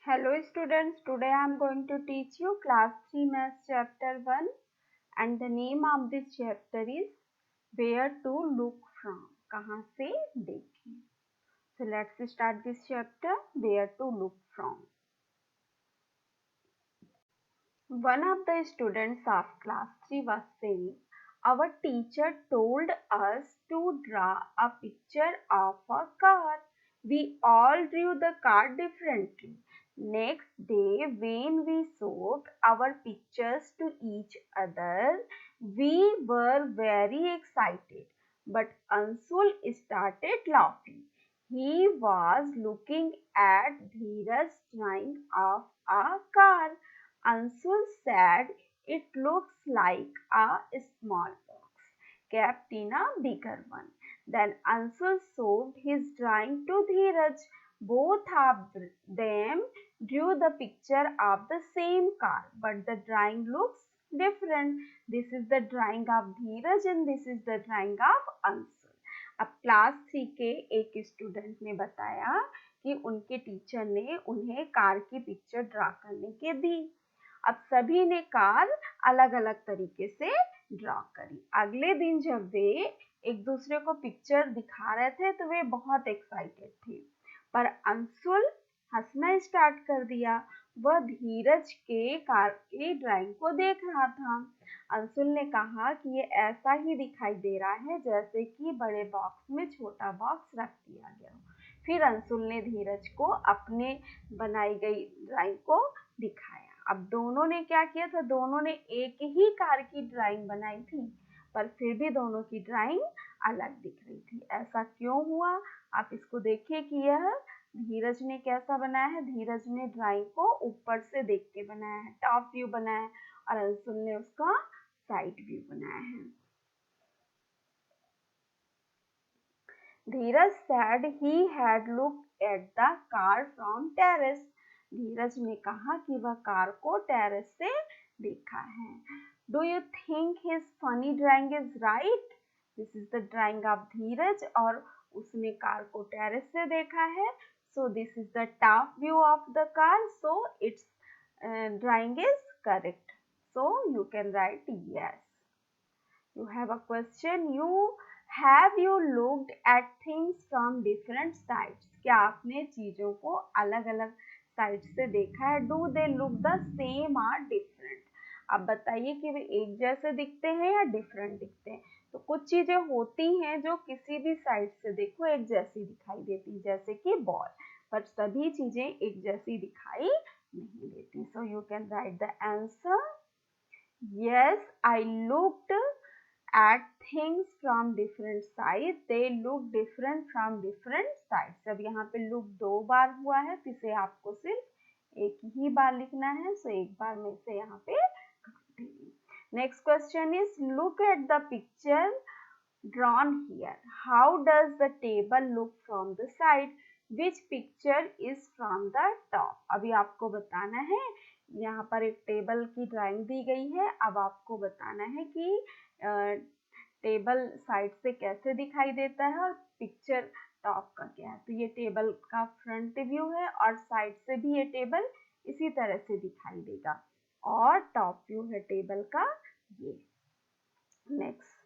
Hello students, today I am going to teach you class 3 maths chapter 1 and the name of this chapter is where to look from, कहाँ से देखें. So let's start this chapter, where to look from. One of the students of class 3 was saying, our teacher told us to draw a picture of a car. We all drew the car differently. Next day, when we showed our pictures to each other, we were very excited. But Ansul started laughing. He was looking at Dheeraj's drawing of a car. Ansul said, it looks like a small box kept in a bigger one. Then Ansul showed his drawing to Dheeraj. Both of them drew the picture of the same car, but the drawing looks different. This is the drawing of Dheeraj and this is the drawing of Ansul. अब class 3 के एक student ने बताया कि उनके teacher ने उन्हें car की पिक्चर ड्रा करने के दी. अब सभी ने कार अलग अलग तरीके से ड्रॉ करी. अगले दिन जब वे एक दूसरे को पिक्चर दिखा रहे थे तो वे बहुत एक्साइटेड थे, पर अंशुल हंसना स्टार्ट कर दिया. वह धीरज के कार के ड्राइंग को देख रहा था. अंशुल ने कहा कि ये ऐसा ही दिखाई दे रहा है जैसे कि बड़े बॉक्स में छोटा बॉक्स रख दिया गया हो. फिर अंशुल ने धीरज को अपने बनाई गई ड्राइंग को दिखाया. अब दोनों ने क्या किया था, दोनों ने एक ही कार की ड्राइंग बनाई थी, पर फिर भी दोनों की ड्राइंग अलग दिख रही थी. ऐसा क्यों हुआ? आप इसको देखिए कि यह धीरज ने कैसा बनाया है. धीरज ने ड्राइंग को ऊपर से देख के बनाया है, टॉप व्यू बनाया है, और अंशुल ने उसका साइड व्यू बनाया है. धीरज said he had looked at the car from terrace. धीरज ने कहा कि वह कार को टेरेस से देखा है. Do you think his funny drawing is right? This is the drawing of धीरज और उसने कार को टेरेस से देखा है. So this is the top view of the car. So its drawing is correct. So you can write yes. You have a question. Have you looked at things from different sides? क्या आपने चीजों को अलग अलग side से देखा है? Do they look the same or different? अब बताइए कि वे एक जैसे दिखते हैं या डिफरेंट दिखते हैं. तो कुछ चीजें होती हैं जो किसी भी साइड से देखो एक जैसी दिखाई देती, जैसे कि बॉल, पर सभी चीजें एक जैसी दिखाई नहीं देती. सो you can write the answer. Yes, I looked at things from different sides. They look different from different sides. अब यहाँ पे look 2 बार हुआ है, तो इसे आपको सिर्फ एक ही बार लिखना है. सो एक बार में इसे यहाँ पे काट देंगे. Next question is look at the picture drawn here. How does the table look from the side? Which picture is from the top? अभी आपको बताना है. यहाँ पर एक टेबल की ड्राइंग दी गई है. अब आपको बताना है कि टेबल साइड से कैसे दिखाई देता है और पिक्चर टॉप का क्या है. तो ये टेबल का फ्रंट व्यू है और साइड से भी ये टेबल इसी तरह से दिखाई देगा, और टॉप व्यू है टेबल का ये. Next,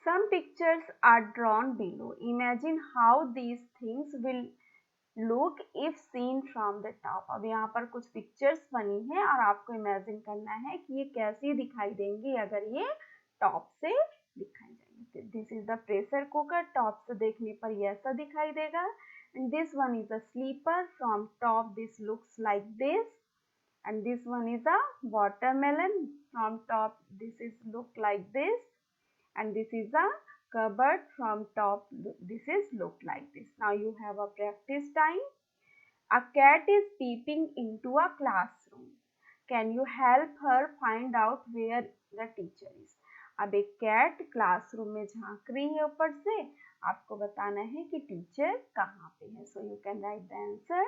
some pictures are drawn below. Imagine how these things will look if seen from the top. अब यहाँ पर कुछ पिक्चर्स बनी है और आपको इमेजिन करना है कि ये कैसी दिखाई देंगी अगर ये टॉप से दिखाई जाएंगे. This is the pressure cooker. Top से देखने पर ये ऐसा दिखाई देगा. And this one is a sleeper. From top this looks like this. And this one is a watermelon. From top this is look like this. And this is a cupboard. From top this is look like this. Now you have a practice time. A cat is peeping into a classroom. Can you help her find out where the teacher is? अब एक cat classroom में झांक रही है ऊपर से. आपको बताना है कि टीचर कहाँ पे है. So you can write the answer.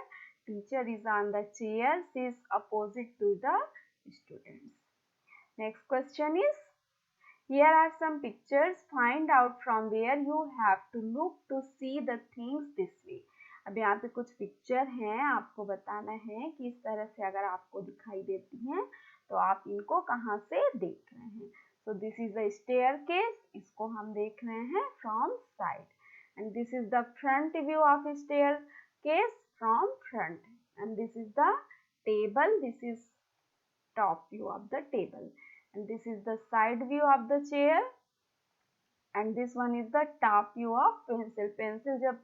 Teacher is on the chair. She is opposite to the students. Next question is, here are some pictures. Find out from where you have to look to see the things this way. अब यहाँ पे कुछ picture हैं, आपको बताना है कि इस तरह से अगर आपको दिखाई देती हैं तो आप इनको कहाँ से देख रहे हैं। सो दिस इज द स्टेयरकेस, इसको हम देख रहे हैं from side, and this is the front view of staircase from front, and this is the table, this is top view of the table, and this is the side view of the chair, and this one is the top view of pencil. Pencil जब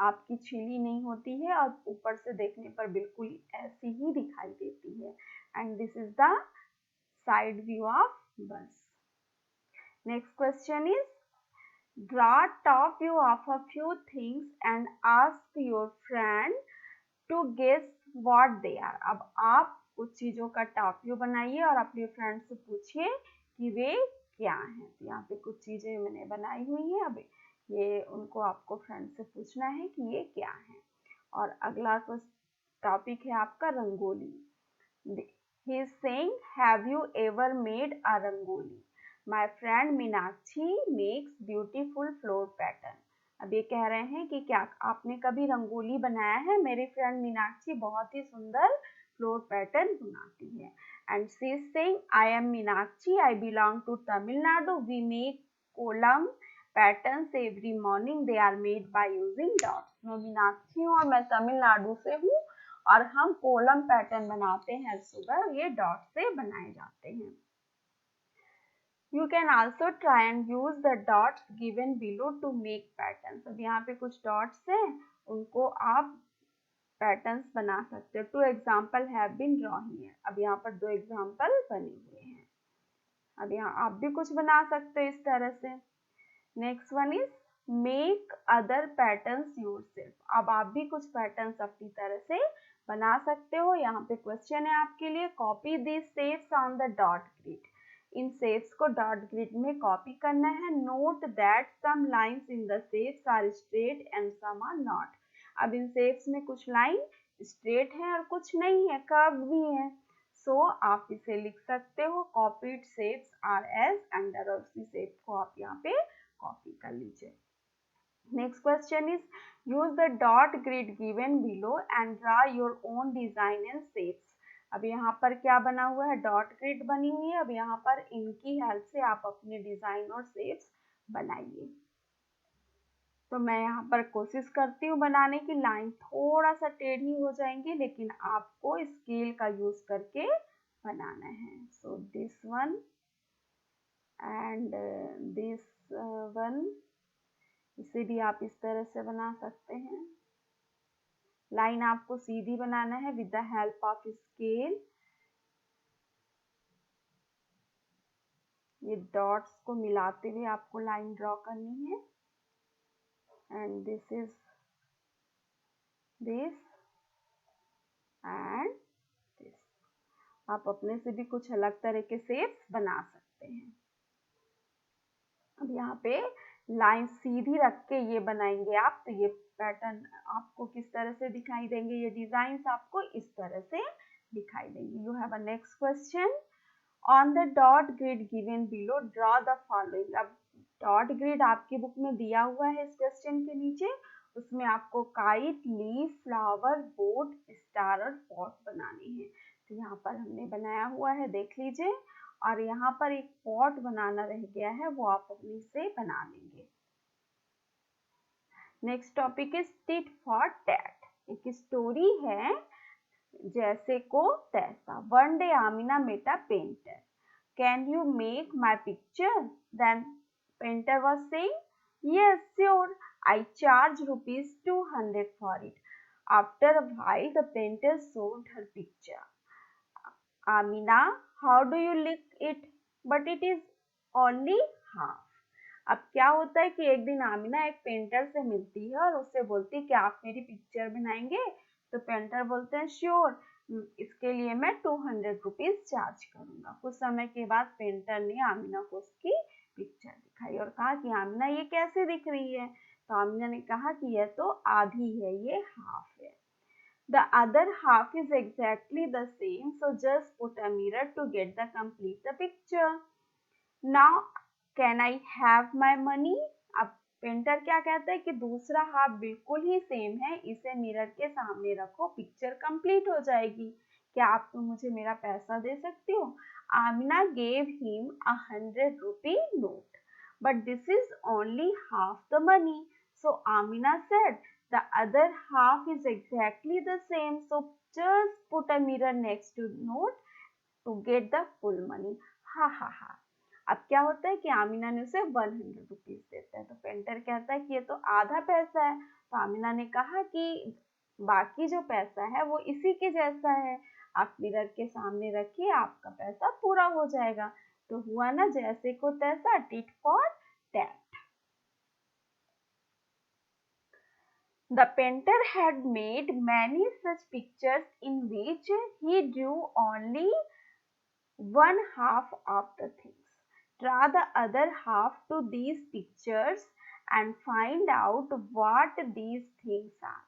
आपकी छीली नहीं होती है और ऊपर से देखने पर बिल्कुल ऐसी ही दिखाई देती है, and this is the side view of bus. Next question is, draw top view of a few things and ask your friend to guess what they are. अब आप कुछ चीजों का टॉप व्यू बनाइए और अपने फ्रेंड से पूछिए कि वे क्या हैं। तो यहाँ पे कुछ चीजें मैंने बनाई हुई है, अब ये उनको आपको फ्रेंड से पूछना है कि ये क्या है। और अगला टॉपिक है आपका rangoli. He is saying, have you ever made a rangoli? My friend Meenakshi makes beautiful flower pattern. अब ये कह रहे हैं कि क्या आपने कभी रंगोली बनाया है? मेरी फ्रेंड मीनाक्षी बहुत ही सुंदर फ्लोर पैटर्न बनाती है। And she is saying, I am Meenakshi, I belong to Tamil Nadu, we make kolam patterns every morning, they are made by using dots. मैं मीनाक्षी हूँ और मैं तमिलनाडु से हूँ और हम कोलम पैटर्न बनाते हैं सुबह, ये डॉट से बनाए जाते हैं। You can also try and use the dots given below to make patterns. अब यहाँ पे कुछ dots हैं, उनको आप पैटर्न्स बना सकते हो। 2 example have been drawn here. अब यहाँ पर 2 एग्जाम्पल बने हुए हैं। अब यहाँ आप भी कुछ बना सकते हो इस तरह से। Next one is make other patterns yourself. अब आप भी कुछ पैटर्न्स अपनी तरह से बना सकते हो। यहाँ पे क्वेश्चन है आपके लिए, copy this shapes on the dot grid. इन शेप्स को डॉट ग्रिड में कॉपी करना है। Note that some lines in the shapes are straight and some are not. अब इन शेप्स में कुछ लाइन स्ट्रेट है और कुछ नहीं है, कर्व भी है। सो आप इसे लिख सकते हो, copied shapes are as under, और उसी शेप को आप यहाँ पे कॉपी कर लीजिए। Next question is, use the dot grid given below and draw your own design and shapes. अब यहाँ पर क्या बना हुआ है, डॉट ग्रिड बनी हुई है। अब यहाँ पर इनकी हेल्प से आप अपने डिजाइन और शेप्स बनाइए। तो मैं यहाँ पर कोशिश करती हूँ बनाने की, लाइन थोड़ा सा टेढ़ी हो जाएंगी लेकिन आपको स्केल का यूज करके बनाना है। So this one and this one, इसे भी आप इस तरह से बना सकते हैं। लाइन आपको सीधी बनाना है with the help of scale. ये डॉट्स को मिलाते हुए आपको लाइन ड्रॉ करनी है। And this is this and this. आप अपने से भी कुछ अलग तरह के शेप्स बना सकते हैं। अब यहाँ पे लाइन सीधी रख के ये बनाएंगे आप, तो ये पैटर्न आपको किस तरह से दिखाई देंगे, ये डिजाइन आपको इस तरह से दिखाई देंगे। You have a next question, on the dot grid given below draw the following. अब डॉट ग्रिड आपकी बुक में दिया हुआ है इस क्वेश्चन के नीचे, उसमें आपको kite, leaf, flower, boat, star और पॉट बनानी है। तो यहाँ पर हमने बनाया हुआ है, देख लीजिए। और यहाँ पर एक पॉट बनाना रह गया है, वो आप अपनी से बना लेंगे। Next topic is tit for tat. एक स्टोरी है, जैसे को तैसा। One day Amina met a painter. Can you make my picture? Then painter was saying, yes sure, I charge rupees 200 for it. After a while the painter showed her picture. Amina, how do you like it? But it is only half. अब क्या होता है कि एक दिन आमिना एक painter से मिलती है और उससे बोलती है कि आप मेरी पिक्चर बनाएंगे? तो पेंटर बोलते हैं श्योर, इसके लिए मैं 200 रुपीज चार्ज करूंगा। कुछ समय के बाद पेंटर ने आमिना को उसकी पिक्चर दिखाई और कहा कि आमिना ये कैसे दिख रही है? तो आमिना ने कहा कि यह तो आधी है, ये हाफ है। The other half is exactly the same, so just put a mirror to get the complete the picture. Now can I have my money? अब पेंटर क्या कहता है कि दूसरा हाफ बिल्कुल ही सेम है, इसे मिरर के सामने रखो, पिक्चर कंप्लीट हो जाएगी। क्या आप तो मुझे मेरा पैसा दे सकती हो? Amina gave him 100 rupee note, but this is only half the money. So Amina said, the other half is exactly the same. So just put a mirror next to note to get the full money. हा हा हा। अब क्या होता है कि आमिना ने उसे 100 रुपीज देता है, तो पेंटर कहता है कि ये तो आधा पैसा है। तो आमिना ने कहा कि बाकी जो पैसा है वो इसी के जैसा है, आप मिरर के सामने रखिए, आपका पैसा पूरा हो जाएगा। तो हुआ ना जैसे को तैसा, tit for TET. The painter had made many such pictures in which he drew only one half of the things. Draw the other half to these pictures and find out what these things are.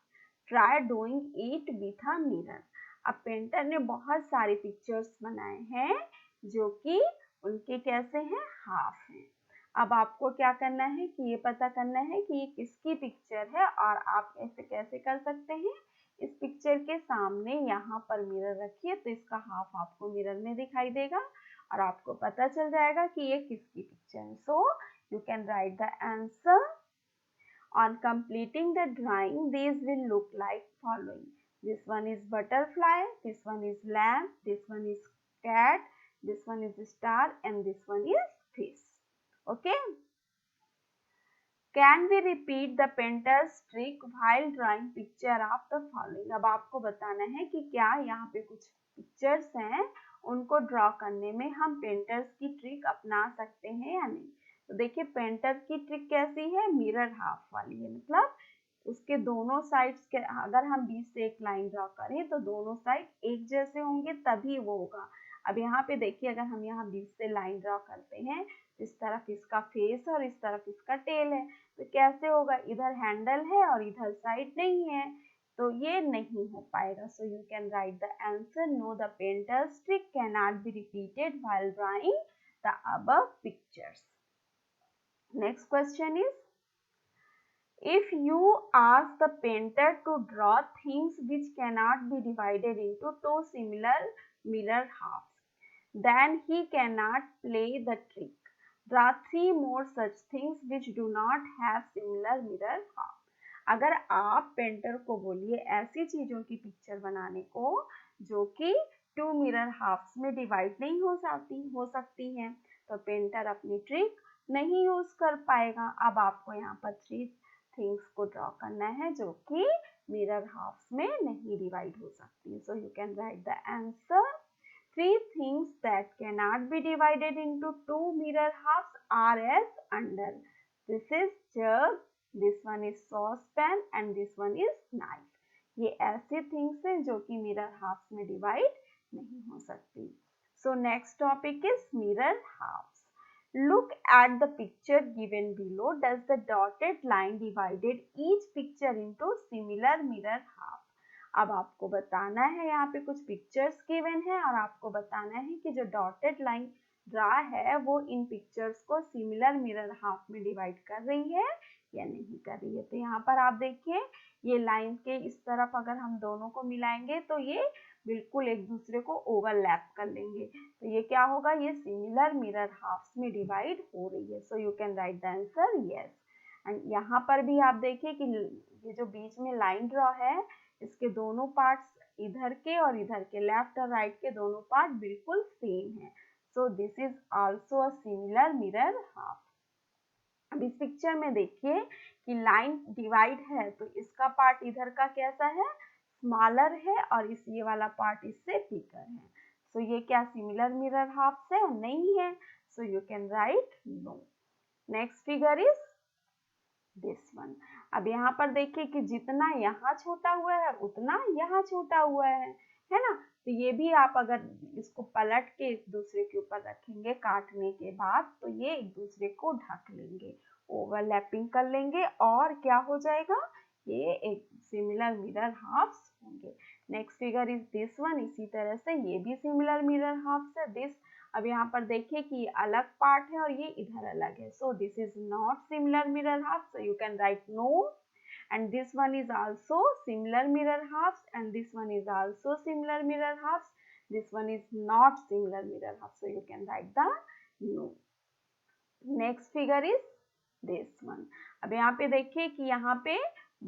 Try doing it with a mirror. अब painter ने बहुत सारे pictures बनाए हैं जो कि उनके कैसे हैं, हाफ हैं। अब आपको क्या करना है कि ये पता करना है कि ये किसकी पिक्चर है, और आप ऐसे कैसे कर सकते हैं। इस पिक्चर के सामने यहाँ पर मिरर रखिए, तो इसका हाफ आपको मिरर में दिखाई देगा और आपको पता चल जाएगा कि ये किसकी पिक्चर है। So you can write the answer. On completing the drawing, these will look like following. This one is butterfly, this one is lamp, this one is cat, this one is star, and this one is fish. Okay? Can we repeat the painter's trick while drawing picture of the following? अब आपको बताना है कि क्या यहाँ पे कुछ pictures हैं, उनको ड्रॉ करने में हम पेंटर्स की ट्रिक अपना सकते हैं या नहीं। तो देखिए पेंटर की ट्रिक कैसी है, मिरर हाफ वाली है, मतलब उसके दोनों साइड्स के, अगर हम बीच से एक लाइन ड्रॉ करें तो दोनों साइड एक जैसे होंगे तभी वो होगा। अब यहाँ पे देखिए अगर हम यहाँ बीच से लाइन ड्रॉ करते हैं, इस तरफ इसका फेस और इस तरफ इसका टेल है, तो कैसे होगा, इधर हैंडल है और इधर साइड नहीं है, तो ये नहीं हो पाएगा। सो you can write the answer, know the painters trick can not be repeated while drawing the above pictures. Next question is, if you ask the painter to draw things which cannot be divided into two similar mirror halves, then he cannot play the trick. Draw 3 more such things which do not have similar mirror half. अगर आप painter को बोलिए ऐसी चीजों की picture बनाने को जो कि 2 मिरर हाफ्स में डिवाइड नहीं हो सकती हैं, तो पेंटर अपनी ट्रिक नहीं यूज कर पाएगा। अब आपको यहाँ पर 3 थिंग्स को ड्रॉ करना है जो कि मिरर हाफ्स में नहीं डिवाइड हो सकती। सो you can write the answer. 3 things that cannot be divided into 2 mirror halves are as under. This is jug, this one is saucepan and this one is knife. ये ऐसे things हैं जो कि mirror halves में divide नहीं हो सकती। So next topic is mirror halves. Look at the picture given below. Does the dotted line divided each picture into similar mirror half? अब आपको बताना है, यहाँ पे कुछ पिक्चर्स गिवन है और आपको बताना है कि जो डॉटेड लाइन ड्रा है वो इन पिक्चर्स को सिमिलर मिरर हाफ में डिवाइड कर रही है या नहीं कर रही है। तो यहाँ पर आप देखिए ये लाइन के इस तरफ अगर हम दोनों को मिलाएंगे तो ये बिल्कुल एक दूसरे को ओवरलैप कर लेंगे, तो ये क्या होगा, ये सिमिलर मिरर हाफ्स में डिवाइड हो रही है। So you can write the answer yes. And यहाँ पर भी आप देखिए कि ये जो बीच में लाइन ड्रॉ है इसके दोनों पार्ट्स, इधर के और इधर के, लेफ्ट और राइट के दोनों पार्ट बिल्कुल सेम है। So this is also a similar mirror half. अब इस पिक्चर में देखिए कि लाइन डिवाइड है तो इसका पार्ट इधर का कैसा है, स्मॉलर है, और इस ये वाला पार्ट इससे बिगर है। सो ये क्या सिमिलर मिरर हाफ है, नहीं है। So you can write no. Next figure is this one. अब यहाँ पर देखिए कि जितना यहाँ छोटा हुआ है उतना यहाँ छोटा हुआ है ना। तो ये भी आप अगर इसको पलट के एक दूसरे के ऊपर रखेंगे काटने के बाद तो ये एक दूसरे को ढक लेंगे, ओवरलैपिंग कर लेंगे और क्या हो जाएगा, ये एक सिमिलर मिरर हाफ्स होंगे। Next figure is this one. इसी तरह से ये भी सिमिलर मिरर हाफ्स है। दिस अब यहाँ पर देखिए कि ये अलग पार्ट है और ये इधर अलग है, so this is not similar mirror half, so you can write no. And this one is also similar mirror halves, and this one is also similar mirror halves. This one is not similar mirror half, so you can write the no. Next figure is this one. अब यहाँ पे देखिए कि यहाँ पे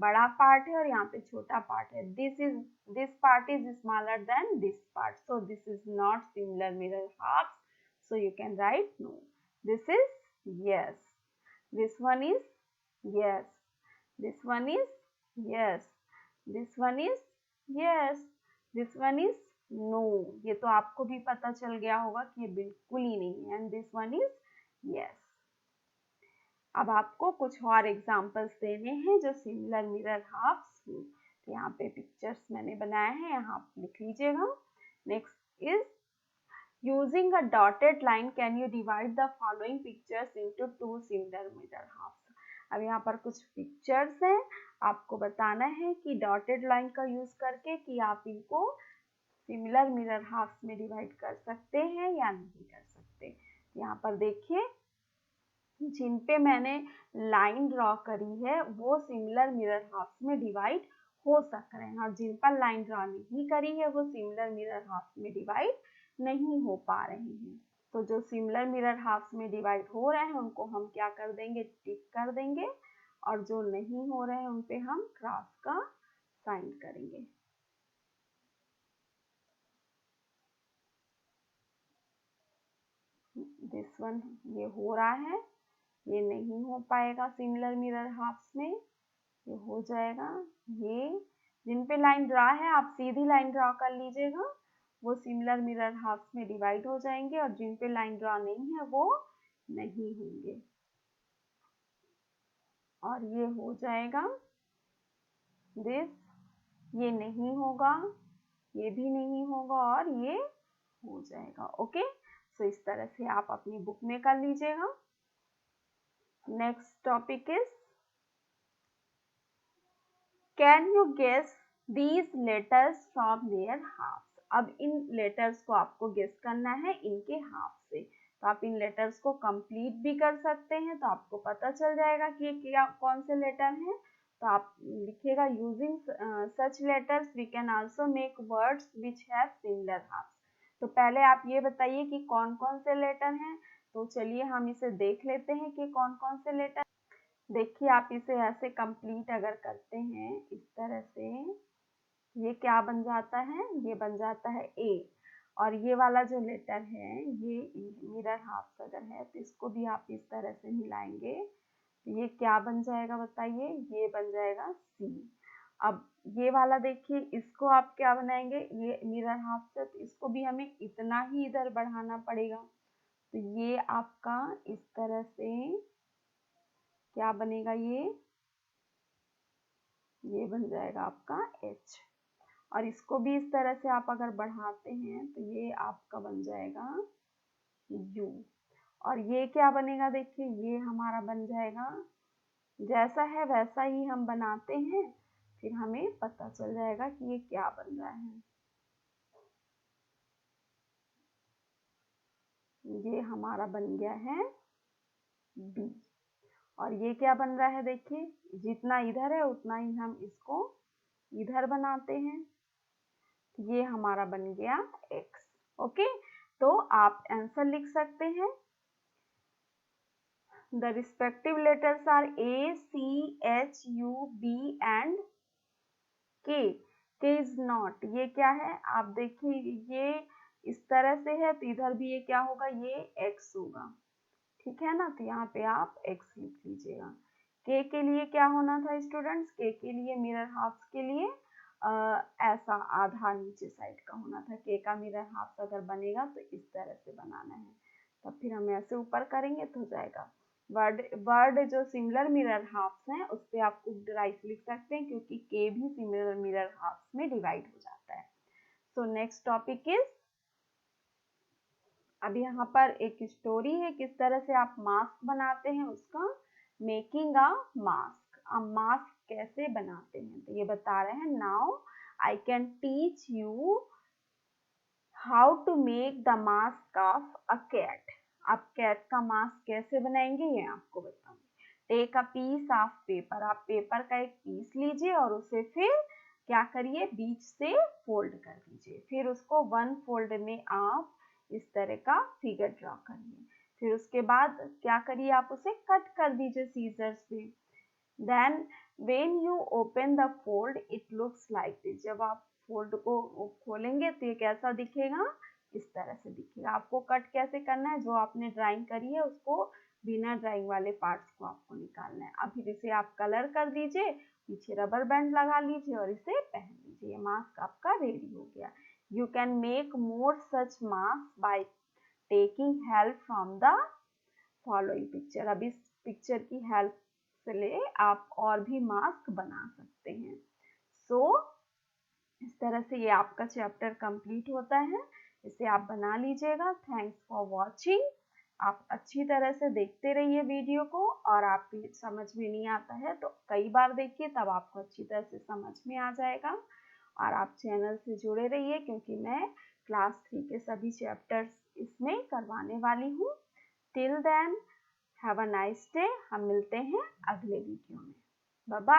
बड़ा part है और यहाँ पे छोटा पार्ट है. This part is smaller than this part, so this is not similar mirror halves, so you can write no. This is yes. This one is yes. This one is yes. This one is yes. This one is no. ये तो आपको भी पता चल गया होगा कि ये बिल्कुल ही नहीं है. And this one is yes. अब आपको कुछ और एग्जाम्पल्स देने हैं जो सिमिलर मिरर हाफ्स हो. तो यहाँ पे पिक्चर्स मैंने बनाए हैं, यहाँ आप लिख लीजिएगा. Next is using a dotted line can you divide the following pictures into two similar mirror halves. अब यहाँ पर कुछ पिक्चर्स हैं, आपको बताना है कि डॉटेड लाइन का यूज करके कि आप इनको सिमिलर मिरर हाफ्स में डिवाइड कर सकते हैं या नहीं कर सकते. यहाँ पर देखिए जिन पे मैंने लाइन ड्रॉ करी है वो सिमिलर मिरर हाफ्स में डिवाइड हो सक रहे हैं, और जिन पर लाइन ड्रॉ नहीं करी है वो सिमिलर मिरर हाफ्स में डिवाइड नहीं हो पा रहे हैं. तो जो सिमिलर मिरर हाफ्स में डिवाइड हो रहे हैं उनको हम क्या कर देंगे, टिक कर देंगे, और जो नहीं हो रहे हैं उन पे हम क्रॉस का साइन करेंगे. दिस वन ये हो रहा है, ये नहीं हो पाएगा सिमिलर मिरर हाफ्स में, ये हो जाएगा. ये जिन पे लाइन ड्रॉ है आप सीधी लाइन ड्रॉ कर लीजिएगा, वो सिमिलर मिरर हाफ्स में डिवाइड हो जाएंगे, और जिन पे लाइन ड्रॉ नहीं है वो नहीं होंगे. और ये हो जाएगा दिस, ये नहीं होगा, ये भी नहीं होगा, और ये हो जाएगा. ओके, सो इस तरह से आप अपनी बुक में कर लीजिएगा. Next topic is can you guess these letters from their halves. अब इन लेटर्स को आपको गेस करना है इनके हाफ से. तो आप इन लेटर्स को कंप्लीट भी कर सकते हैं, तो आपको पता चल जाएगा कि ये क्या कौन से लेटर हैं. तो आप लिखिएगा using such letters we can also make words which have similar halves. तो पहले आप ये बताइए कि कौन कौन से लेटर हैं. तो चलिए हम इसे देख लेते हैं कि कौन कौन से लेटर. देखिए आप इसे ऐसे कंप्लीट अगर करते हैं इस तरह से, ये क्या बन जाता है, ये बन जाता है ए. और ये वाला जो लेटर है ये मिरर हाफ अगर है तो इसको भी आप इस तरह से मिलाएंगे, तो ये क्या बन जाएगा बताइए, ये बन जाएगा सी. अब ये वाला देखिए, इसको आप क्या बनाएंगे, ये मिरर हाफ से, तो इसको भी हमें इतना ही इधर बढ़ाना पड़ेगा. तो ये आपका इस तरह से क्या बनेगा, ये बन जाएगा आपका एच. और इसको भी इस तरह से आप अगर बढ़ाते हैं तो ये आपका बन जाएगा यू. और ये क्या बनेगा, देखिए ये हमारा बन जाएगा, जैसा है वैसा ही हम बनाते हैं, फिर हमें पता चल जाएगा कि ये क्या बन रहा है. ये हमारा बन गया है बी. और ये क्या बन रहा है, देखिए जितना इधर है उतना ही हम इसको इधर बनाते हैं, ये हमारा बन गया x. ओके, तो आप आंसर लिख सकते हैं. The respective letters are A C H U B and K. K is not, ये क्या है आप देखिए, ये इस तरह से है तो इधर भी ये क्या होगा, ये x होगा. ठीक है ना, तो यहाँ पे आप x लिख लीजिएगा. के लिए क्या होना था स्टूडेंट्स, के लिए मिरर हाफ्स के लिए ऐसा आधा नीचे साइड का होना था. के का मिरर हाफ अगर बनेगा तो इस तरह से बनाना है, तब फिर हम ऐसे ऊपर करेंगे तो हो जाएगा. वर्ड जो सिमिलर मिरर हाफ्स हैं उस पर आप राइट लिख सकते हैं, क्योंकि के भी सिमिलर मिरर हाफ्स में डिवाइड हो जाता है. सो नेक्स्ट टॉपिक इज, अब यहाँ पर एक स्टोरी है किस तरह से आप मास्क बनाते हैं उसका. Making a mask. अब मास्क कैसे बनाते हैं तो ये बता रहे हैं. Now I can teach you how to make the mask of a cat. आप कैट का मास्क कैसे बनाएंगे ये आपको बताऊंगी। Take a piece of paper, आप पेपर का एक पीस लीजिए और उसे फिर क्या करिए, बीच से फोल्ड कर दीजिए। फिर उसको वन फोल्ड में आप इस तरह का फिगर ड्रॉ करिए। फिर उसके बाद क्या करिए, आप उसे कट कर दीजिए सीजर से। Then when you open the fold it looks like this. जब आप फोल्ड को खोलेंगे तो ये कैसा दिखेगा, इस तरह से दिखेगा। आपको कट कैसे करना है, जो आपने ड्राइंग करी है उसको बिना ड्राइंग वाले पार्ट्स को आपको निकालना है। अब फिर इसे आप कलर कर दीजिए, पीछे रबर बैंड लगा लीजिए और इसे पहन लीजिए। मास्क आपका रेडी हो गया। You can make more such mask by taking help from the following picture. अब इस पिक्चर की हेल्प से ले आप और भी मास्क बना सकते हैं। सो इस तरह से ये आपका चैप्टर कंप्लीट होता है। इसे आप बना लीजिएगा। Thanks for watching. आप अच्छी तरह से देखते रहिए वीडियो को, और आपको समझ में नहीं आता है तो कई बार देखिए, तब आपको अच्छी तरह से समझ में आ जाएगा। और आप चैनल से जुड़े रहिए क्योंकि मैं क्लास 3 के सभी चैप्टर्स इसमें करवाने वाली हूँ। Till then have a nice day. हम मिलते हैं अगले वीडियो में। Bye bye.